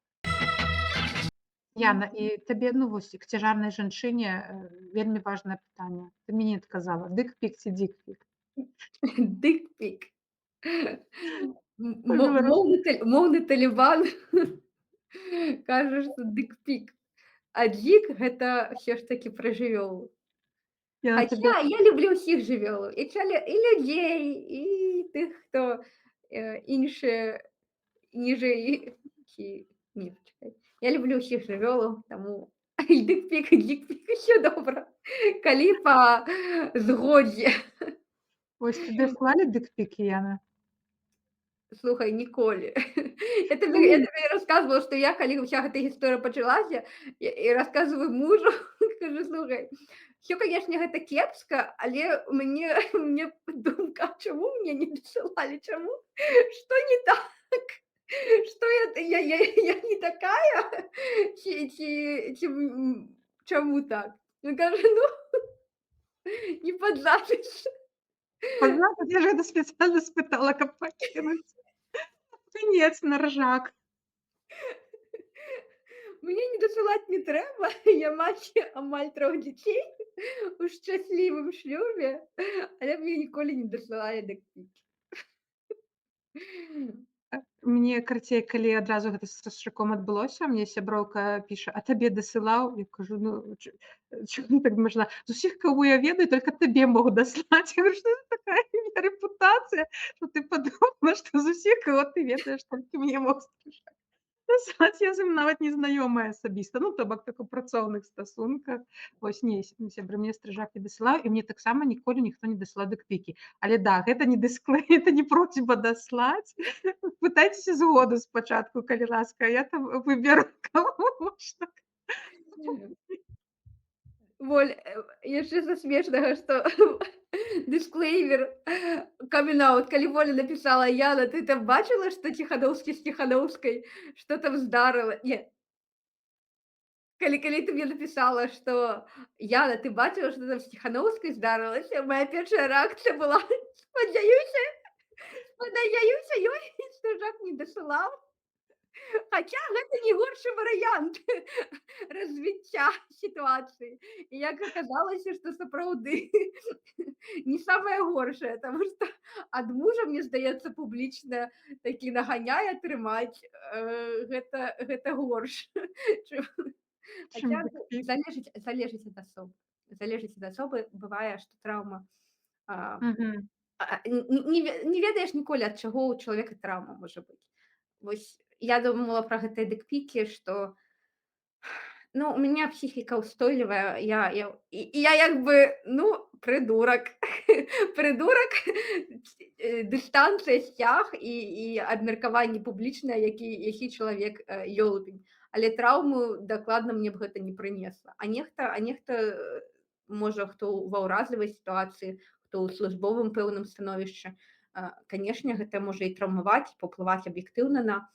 Яна, і табе, ну, вось к цяжарнай жанчыне, вельмі важнае пытанне. Ты мне не адказала: дык-пік ці дік-пік? Дык-пік. Па-беларуску. Моўны талібан кажа, што дык-пік. А дзік гэта ўсё ж такі пра жывёлу. Яна табе Хаця я люблю ўсіх жывёлаў, і людзей, і тых, хто, іншыя ніжэй ці не, пачакай. Я люблю ўсіх жывёлаў, таму і дык-пік, і дзік-пік усё добра, калі па згодзе. вось табе слалі дык-пікі, Яна? Слухай, ніколі. Я Ну, табе рассказывала, што я, калі ўся гэта гісторыя пачалася, і расказваю мужу, кажу: "Слухай, усё, канешне, гэта кепска, але мне думка, чаму мне не дасылалі, чаму? Што не так? Што я не такая? Чаму так?" Ён кажа: "Ну, не падладжыш". пазнала, я ж гэта спецыяльна спытала, каб пакінуць. Канец на ржак. Мне не дасылаць не трэба. Я маці амаль 3 дзяцей у шчаслівым шлюбе, але мне ніколі не дасылалі дакпікі. Мне, карацей, калі адразу гэта з Рашчаком адбылося, мне сяброўка піша: "А табе дасылаў?" Я кажу: "Ну, чаму так можна? З усіх, каго я ведаю, только табе могу даслаць". Я говорю: "Што за такая у меня рэпутацыя, што ты падумала, што з усіх, каго ты ведаеш, толькі мне могуць даслаць". Я з ім нават не знаёмая асабіста, ну, то бок так у працоўных стасунках. Вось не, сябры мне стрыжак не дасылаў, і мне таксама ніколі ніхто не дасылаў дыкпікі. Але да, гэта не это не просьба даслаць. Пытайцеся згоду спачатку, калі ласка, я там выберу, кому можна. Воль, яшчэ са смешнага, што Дисклеймер, камин-аут. Калі Воля напісала: "Яна, ты там бачыла, што Ціханаўскі з Ціханаўскай што там здарыла?" Не, калі ты мне напісала, што: "Яна, ты бачыла, што там з Ціханаўскай здарылася?" Мая першая рэакцыя была: спадзяюся спадзяюся ёй, што Жак не дасылаў. Хаця гэта не горшы варыянт развіцця сітуацыі. І як аказалася, што сапраўды не самае горшае, таму што ад мужа, мне здаецца, публічна такі наганяй атрымаць, гэта горш, чым Чым хаця дыкпік. залежыць ад асобы. Залежыць ад асобы. Бывае, што траўма, а, Мгм. не ведаеш ніколі, ад чаго ў чалавека траўма можа быць. Вось я думала пра гэтыя дыкпікі, што ну, у меня психика устойливая, я як бы, ну, придурок. Придурок, дыстанцыя, сцяг і абмеркаванне публічнае, які чалавек, ёлупень. Але траўму дакладна мне б гэта не прынесла. А нехта, можа, хто ва ўразлівай сітуацыі, хто ў службовым пэўным становішчы, канешне, гэта можа і траўмаваць, паўплываць аб'ектыўна на,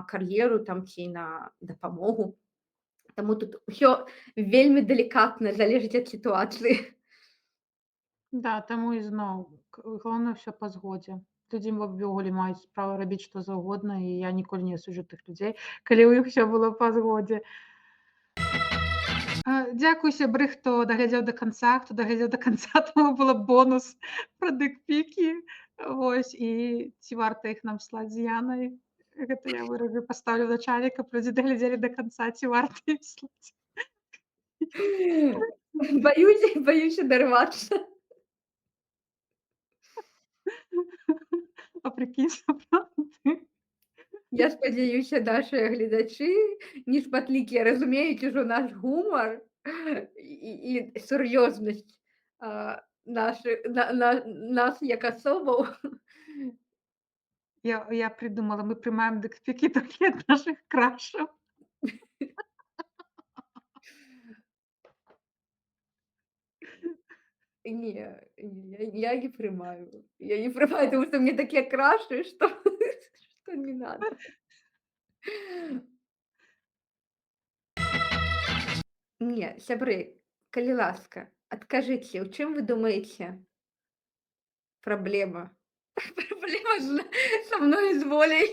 кар'еру там ці на дапамогу. Таму тут усё вельмі далікатна, залежыць ад сітуацыі. Да, таму ізноў галоўнае ўсё па згодзе. Людзі ўвогуле маюць права рабіць што заўгодна, і я ніколі не асуджу тых людзей, калі ў іх усё было па згодзе. Дзякуй сябры, хто даглядзеў да канца, хто даглядзеў да канца, таму было бонус пра дыкпікі. Вось, і ці варта іх нам слаць з Янай? Гэта я вырашыў, пастаўлю начальніка, каб людзі даглядзелі да канца, ці варта ім слаць. Баюся дарвацца. А прыкінь, сапраўды. Я спадзяюся, нашыя гледачы неспатлікія разумеюць ужо наш гумар і сур'ёзнасць, нашы нас як асобаў. Я придумала, мы прымаем дыкпікі толькі ад нашых крашаў. Не, я не прымаю. Я не прымаю, таму што мне такія крашы, што што не надо. Не, сябры, калі ласка, адкажыце, у чым вы думаеце праблема? Праблема са мной і з Воляй.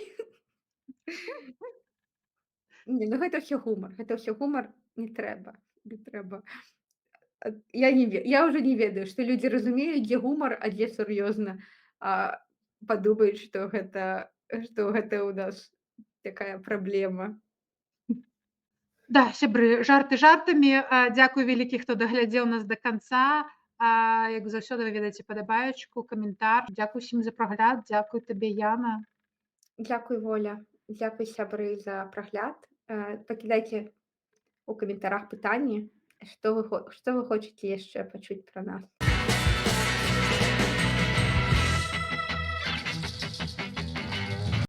Не, ну гэта ўсё гумар, не трэба, не трэба. Я ўжо не ведаю, што людзі разумеюць, дзе гумар, а дзе сур'ёзна, падумаюць, што гэта ў нас такая праблема. Да, сябры, жарты жартамі. Дзякуй вялікі, хто даглядзеў нас да канца. Як заўсёды, вы ведаеце падабаечку, каментар. Дзякуй усім за прагляд. Дзякуй табе, Яна. Дзякуй, Воля, дзякуй, сябры, за прагляд. Пакідайце у каментарах пытанні, што вы хочаце яшчэ пачуць пра нас.